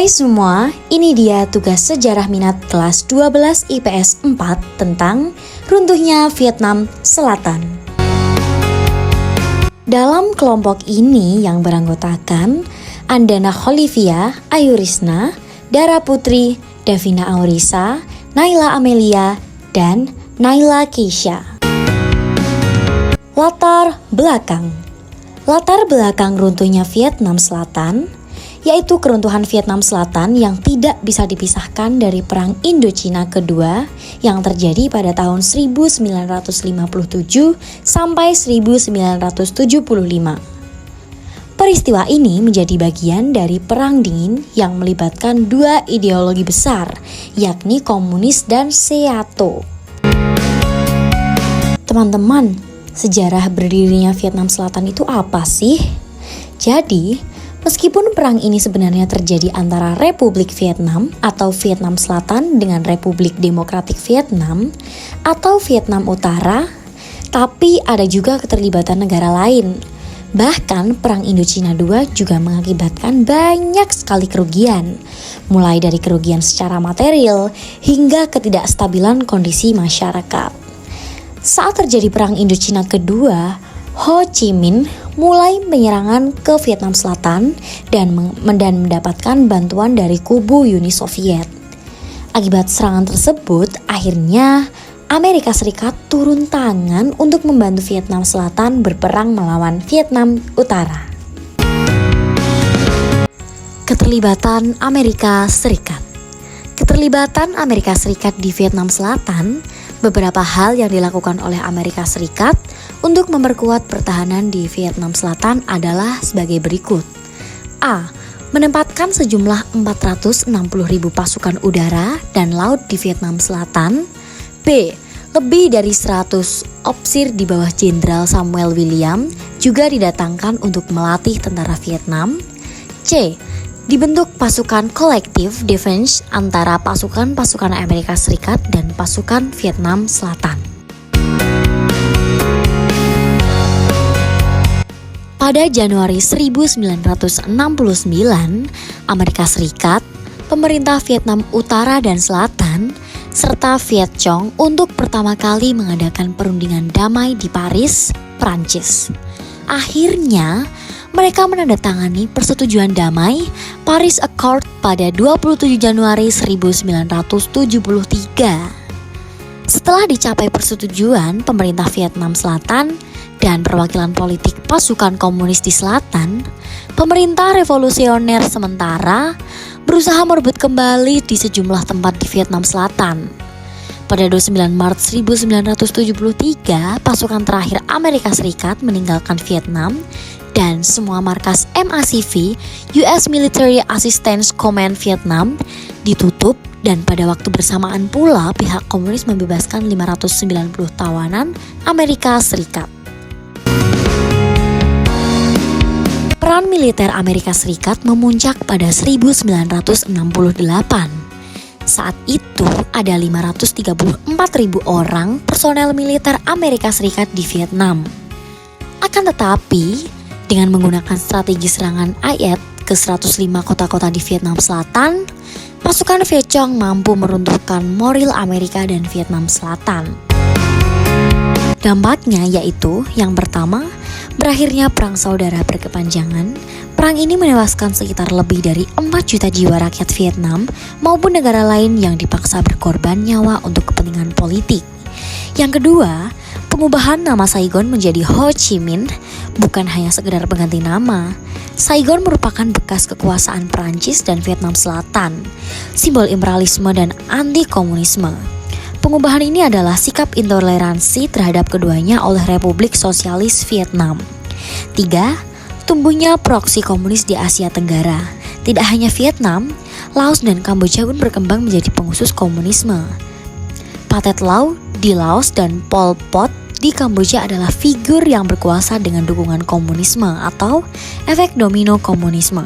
Hai semua, ini dia tugas sejarah minat kelas 12 IPS 4 tentang runtuhnya Vietnam Selatan. Dalam kelompok ini yang beranggotakan Andana Kholifia, Ayu Risna, Dara Putri, Davina Aurisa, Naila Amelia, dan Naila Keisha. Latar belakang runtuhnya Vietnam Selatan yaitu keruntuhan Vietnam Selatan yang tidak bisa dipisahkan dari Perang Indochina Kedua yang terjadi pada tahun 1957 sampai 1975. Peristiwa ini menjadi bagian dari Perang Dingin yang melibatkan dua ideologi besar, yakni komunis dan Seato. Teman-teman, sejarah berdirinya Vietnam Selatan itu apa sih? Jadi, meskipun perang ini sebenarnya terjadi antara Republik Vietnam atau Vietnam Selatan dengan Republik Demokratik Vietnam atau Vietnam Utara, tapi ada juga keterlibatan negara lain. Bahkan Perang Indochina II juga mengakibatkan banyak sekali kerugian, mulai dari kerugian secara material hingga ketidakstabilan kondisi masyarakat. Saat terjadi Perang Indochina Kedua, Ho Chi Minh mulai penyerangan ke Vietnam Selatan dan mendapatkan bantuan dari kubu Uni Soviet. Akibat serangan tersebut, akhirnya Amerika Serikat turun tangan untuk membantu Vietnam Selatan berperang melawan Vietnam Utara. Keterlibatan Amerika Serikat. Keterlibatan Amerika Serikat di Vietnam Selatan, beberapa hal yang dilakukan oleh Amerika Serikat untuk memperkuat pertahanan di Vietnam Selatan adalah sebagai berikut. A. Menempatkan sejumlah 460.000 pasukan udara dan laut di Vietnam Selatan. B. Lebih dari 100 opsir di bawah Jenderal Samuel William juga didatangkan untuk melatih tentara Vietnam. C. Dibentuk pasukan kolektif defense antara pasukan-pasukan Amerika Serikat dan pasukan Vietnam Selatan. Pada Januari 1969, Amerika Serikat, pemerintah Vietnam Utara dan Selatan, serta Viet Cong untuk pertama kali mengadakan perundingan damai di Paris, Prancis. Akhirnya, mereka menandatangani persetujuan damai Paris Accord pada 27 Januari 1973. Setelah dicapai persetujuan, pemerintah Vietnam Selatan dan perwakilan politik pasukan komunis di selatan, pemerintah revolusioner sementara berusaha merebut kembali di sejumlah tempat di Vietnam Selatan. Pada 29 Maret 1973, pasukan terakhir Amerika Serikat meninggalkan Vietnam dan semua markas MACV, US Military Assistance Command Vietnam, ditutup dan pada waktu bersamaan pula pihak komunis membebaskan 590 tawanan Amerika Serikat. Peran militer Amerika Serikat memuncak pada 1968. Saat itu ada 534.000 orang personel militer Amerika Serikat di Vietnam. Akan tetapi, dengan menggunakan strategi serangan ayat ke 105 kota-kota di Vietnam Selatan, pasukan Viet Cong mampu meruntuhkan moral Amerika dan Vietnam Selatan. Dampaknya yaitu, yang pertama, berakhirnya perang saudara berkepanjangan. Perang ini menewaskan sekitar lebih dari 4 juta jiwa rakyat Vietnam maupun negara lain yang dipaksa berkorban nyawa untuk kepentingan politik. Yang kedua, pengubahan nama Saigon menjadi Ho Chi Minh bukan hanya sekedar pengganti nama. Saigon merupakan bekas kekuasaan Perancis dan Vietnam Selatan, simbol imperialisme dan anti-komunisme. Pengubahan ini adalah sikap intoleransi terhadap keduanya oleh Republik Sosialis Vietnam. 3. Tumbuhnya proksi komunis di Asia Tenggara. Tidak hanya Vietnam, Laos dan Kamboja pun berkembang menjadi pengusus komunisme. Pathet Lao di Laos dan Pol Pot di Kamboja adalah figur yang berkuasa dengan dukungan komunisme atau efek domino komunisme.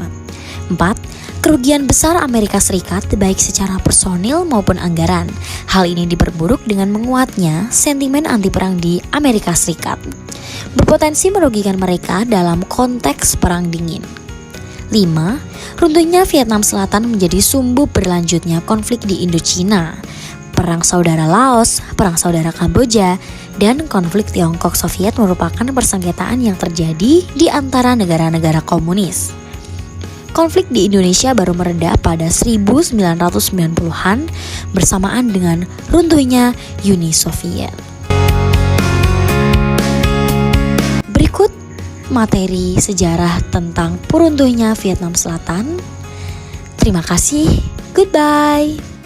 4. Kerugian besar Amerika Serikat baik secara personil maupun anggaran. Hal ini diperburuk dengan menguatnya sentimen anti perang di Amerika Serikat, berpotensi merugikan mereka dalam konteks perang dingin. 5. Runtuhnya Vietnam Selatan menjadi sumbu berlanjutnya konflik di Indochina, Perang Saudara Laos, Perang Saudara Kamboja, dan konflik Tiongkok-Soviet merupakan persengketaan yang terjadi di antara negara-negara komunis. Konflik di Indonesia baru mereda pada 1990-an bersamaan dengan runtuhnya Uni Soviet. Berikut materi sejarah tentang runtuhnya Vietnam Selatan. Terima kasih, goodbye.